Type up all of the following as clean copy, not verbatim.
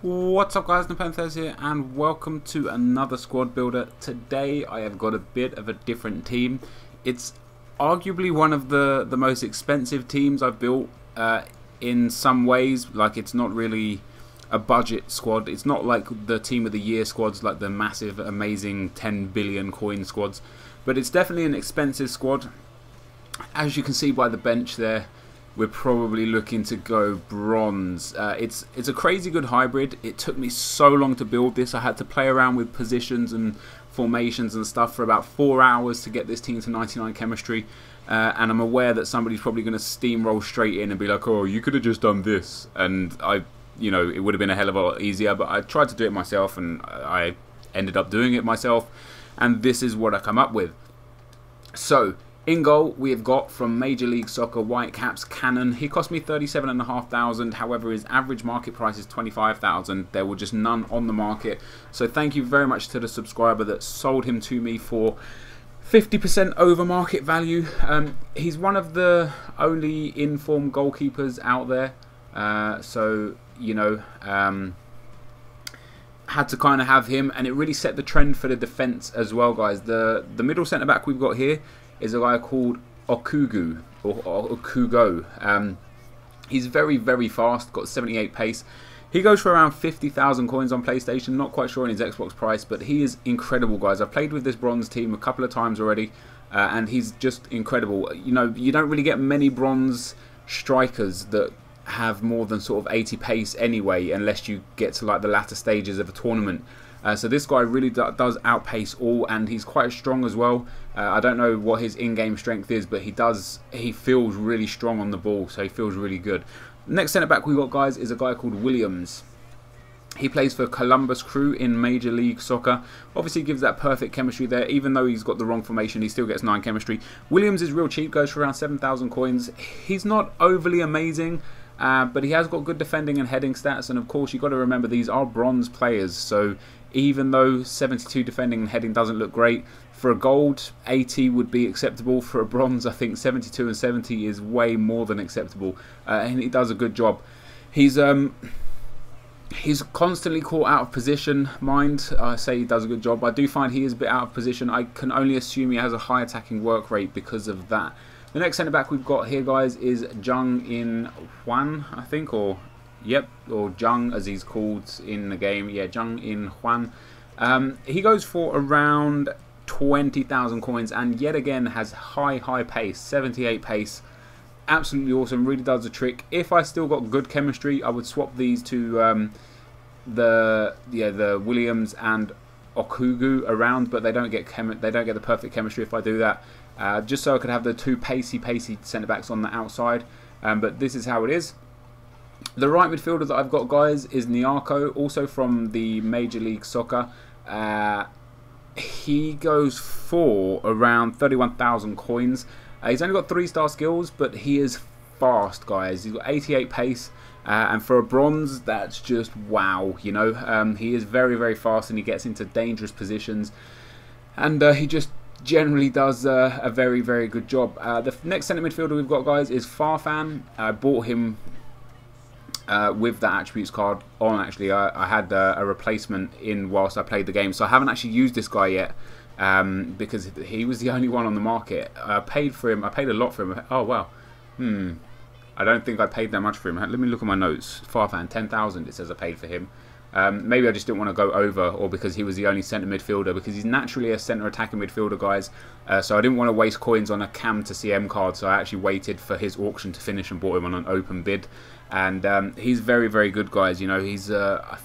What's up guys, NepentheZ here and welcome to another squad builder. Today I have got a bit of a different team. It's arguably one of the most expensive teams I've built in some ways. Like, it's not really a budget squad. It's not like the team of the year squads, like the massive amazing 10 billion coin squads, but it's definitely an expensive squad. As you can see by the bench there, we're probably looking to go bronze. It's a crazy good hybrid. It took me so long to build this. I had to play around with positions and formations and stuff for about 4 hours to get this team to 99 chemistry. And I'm aware that somebody's probably going to steamroll straight in and be like, oh, you could have just done this. And it would have been a hell of a lot easier. But I tried to do it myself and I ended up doing it myself. And this is what I come up with. So, in goal, we have got from Major League Soccer Whitecaps Cannon. He cost me 37,500. However, his average market price is 25,000. There were just none on the market. So thank you very much to the subscriber that sold him to me for 50% over market value. He's one of the only informed goalkeepers out there. Had to kind of have him, and it really set the trend for the defence as well, guys. The middle centre back we've got here is a guy called Okugo. He's very, very fast, got 78 pace. He goes for around 50,000 coins on PlayStation, not quite sure on his Xbox price, but he is incredible, guys. I've played with this bronze team a couple of times already, and he's just incredible. You know, you don't really get many bronze strikers that have more than sort of 80 pace anyway, unless you get to like the latter stages of a tournament. So this guy really does outpace all, and he's quite strong as well. I don't know what his in-game strength is, but he feels really strong on the ball, so he feels really good. Next centre back we got, guys, is a guy called Williams. He plays for Columbus Crew in Major League Soccer. Obviously gives that perfect chemistry there. Even though he's got the wrong formation, he still gets 9 chemistry. Williams is real cheap, goes for around 7,000 coins. He's not overly amazing, but he has got good defending and heading stats, and of course you've got to remember these are bronze players, so even though 72 defending and heading doesn't look great, for a gold 80 would be acceptable. For a bronze, I think 72 and 70 is way more than acceptable, and he does a good job. He's constantly caught out of position. Mind, I say he does a good job. I do find he is a bit out of position. I can only assume he has a high attacking work rate because of that. The next centre back we've got here, guys, is Jung-In Hwan, I think, or Jung as he's called in the game. Yeah, Jung-In Hwan. He goes for around 20,000 coins, and yet again has high pace, 78 pace. Absolutely awesome, really does the trick. If I still got good chemistry, I would swap these to the Williams and Okugo around, but they don't get the perfect chemistry if I do that. Just so I could have the two pacey centre backs on the outside. But this is how it is. The right midfielder that I've got, guys, is Nyako, also from the Major League Soccer. He goes for around 31,000 coins. He's only got 3-star skills, but he is fast, guys. He's got 88 pace, and for a bronze, that's just wow. You know, he is very, very fast, and he gets into dangerous positions, and he just generally does a very, very good job. The next centre midfielder we've got, guys, is Farfan. I bought him with that attributes card on. Actually, I had a replacement in whilst I played the game, so I haven't actually used this guy yet, because he was the only one on the market. I paid for him. I paid a lot for him. Oh wow. I don't think I paid that much for him. Let me look at my notes. Farfan, 10,000. It says I paid for him. Maybe I just didn't want to go over, or because he was the only centre midfielder, because he's naturally a centre attacking midfielder, guys. So I didn't want to waste coins on a Cam to CM card, so I actually waited for his auction to finish and bought him on an open bid. And he's very, very good, guys. You know, he's I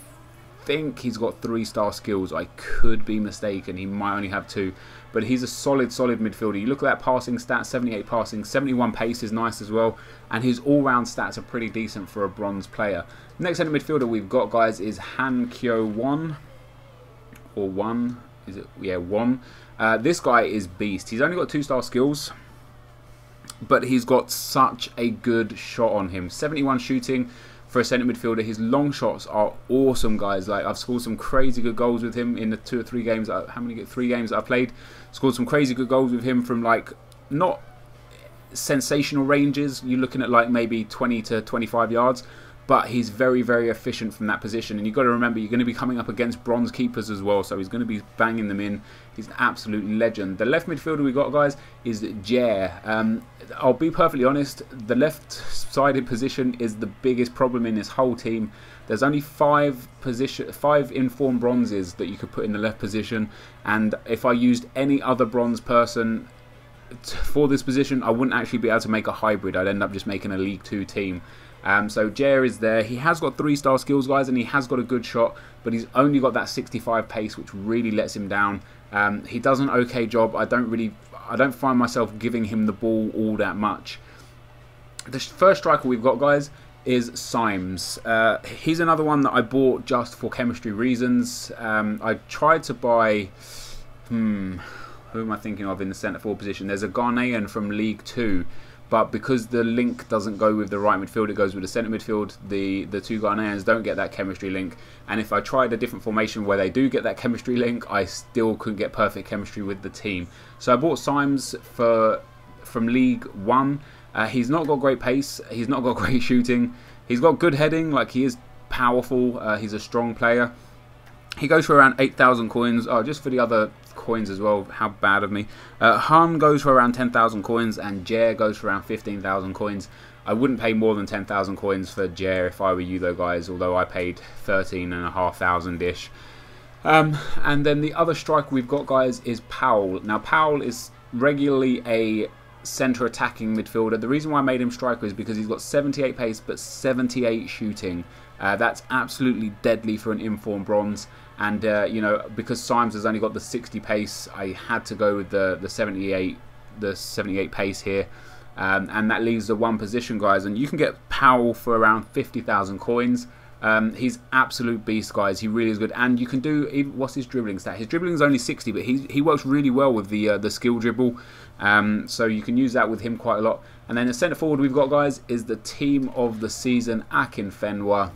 think he's got 3-star skills. I could be mistaken. He might only have 2. But he's a solid midfielder. You look at that passing stats, 78 passing, 71 pace is nice as well. And his all-round stats are pretty decent for a bronze player. Next centre midfielder we've got, guys, is Han Kyo-won. Or Won. Is it? Yeah, Won. This guy is beast. He's only got 2-star skills, but he's got such a good shot on him. 71 shooting for a centre midfielder. His long shots are awesome, guys. Like, I've scored some crazy good goals with him in the 2 or 3 games. Three games that I played. Scored some crazy good goals with him from, like, not sensational ranges. You're looking at like maybe 20 to 25 yards, but he's very, very efficient from that position. And you've got to remember, you're going to be coming up against bronze keepers as well, so he's going to be banging them in. He's an absolute legend. The left midfielder we got, guys, is Jer. I'll be perfectly honest, the left-sided position is the biggest problem in this whole team. There's only five informed bronzes that you could put in the left position, and if I used any other bronze person for this position, I wouldn't actually be able to make a hybrid. I'd end up just making a League 2 team. So Jer is there. He has got 3-star skills, guys, and he has got a good shot, but he's only got that 65 pace, which really lets him down. He does an okay job. I don't find myself giving him the ball all that much. The first striker we've got, guys, is Symes. He's another one that I bought just for chemistry reasons. I tried to buy... who am I thinking of in the centre forward position? There's a Ghanaian from League 2. But because the link doesn't go with the right midfield, it goes with the centre midfield, the two Ghanaians don't get that chemistry link. And if I tried a different formation where they do get that chemistry link, I still couldn't get perfect chemistry with the team. So I bought Symes from League 1. He's not got great pace, he's not got great shooting, he's got good heading, like he is powerful, he's a strong player. He goes for around 8,000 coins. Oh, just for the other coins as well, how bad of me. Han goes for around 10,000 coins, and Jer goes for around 15,000 coins. I wouldn't pay more than 10,000 coins for Jer if I were you though, guys, although I paid 13,500-ish. And then the other striker we've got, guys, is Powell. Now, Powell is regularly a centre attacking midfielder. The reason why I made him striker is because he's got 78 pace but 78 shooting. That's absolutely deadly for an informed bronze. And you know, because Symes has only got the 60 pace, I had to go with the 78 pace here. And that leaves the one position, guys, and you can get Powell for around 50,000 coins. He's absolute beast, guys. He really is good, and you can do what's his dribbling stat? His dribbling is only 60, but he works really well with the skill dribble. So you can use that with him quite a lot. And then the centre forward we've got, guys, is the team of the season, Akinfenwa.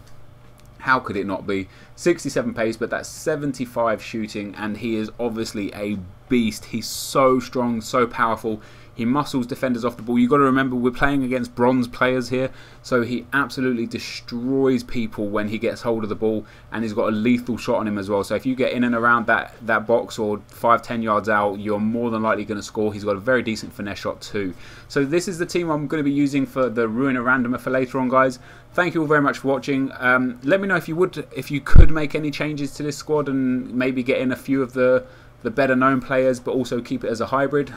How could it not be? 67 pace, but that's 75 shooting, and he is obviously a beast. He's so strong, so powerful. He muscles defenders off the ball. You've got to remember, we're playing against bronze players here, so he absolutely destroys people when he gets hold of the ball, and he's got a lethal shot on him as well. So if you get in and around that box or 5-10 yards out, you're more than likely going to score. He's got a very decent finesse shot too. So this is the team I'm going to be using for the Ruiner Randomer for later on, guys. Thank you all very much for watching. Let me know if you could make any changes to this squad and maybe get in a few of the better known players, but also keep it as a hybrid.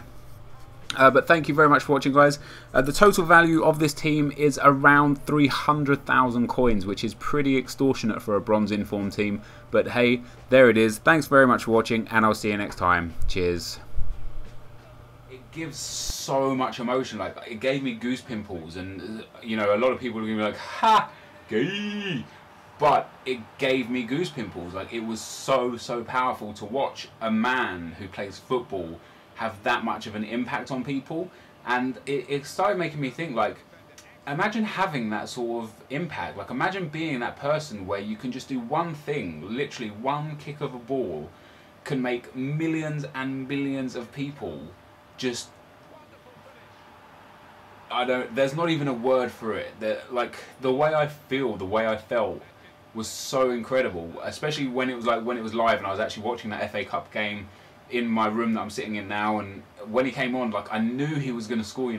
But thank you very much for watching, guys. The total value of this team is around 300,000 coins, which is pretty extortionate for a bronze informed team. But hey, there it is. Thanks very much for watching, and I'll see you next time. Cheers. It gives so much emotion. Like, it gave me goose pimples, and you know, a lot of people are gonna be like, "Ha, gay," but it gave me goose pimples. Like, it was so powerful to watch a man who plays football have that much of an impact on people. And it started making me think, like, imagine having that sort of impact. Like, imagine being that person where you can just do one thing, literally one kick of a ball can make millions and millions of people just, there's not even a word for it. Like, the way I feel, the way I felt was so incredible, especially when it was live and I was actually watching that FA Cup game in my room that I'm sitting in now, and when he came on, like, I knew he was going to score, you know.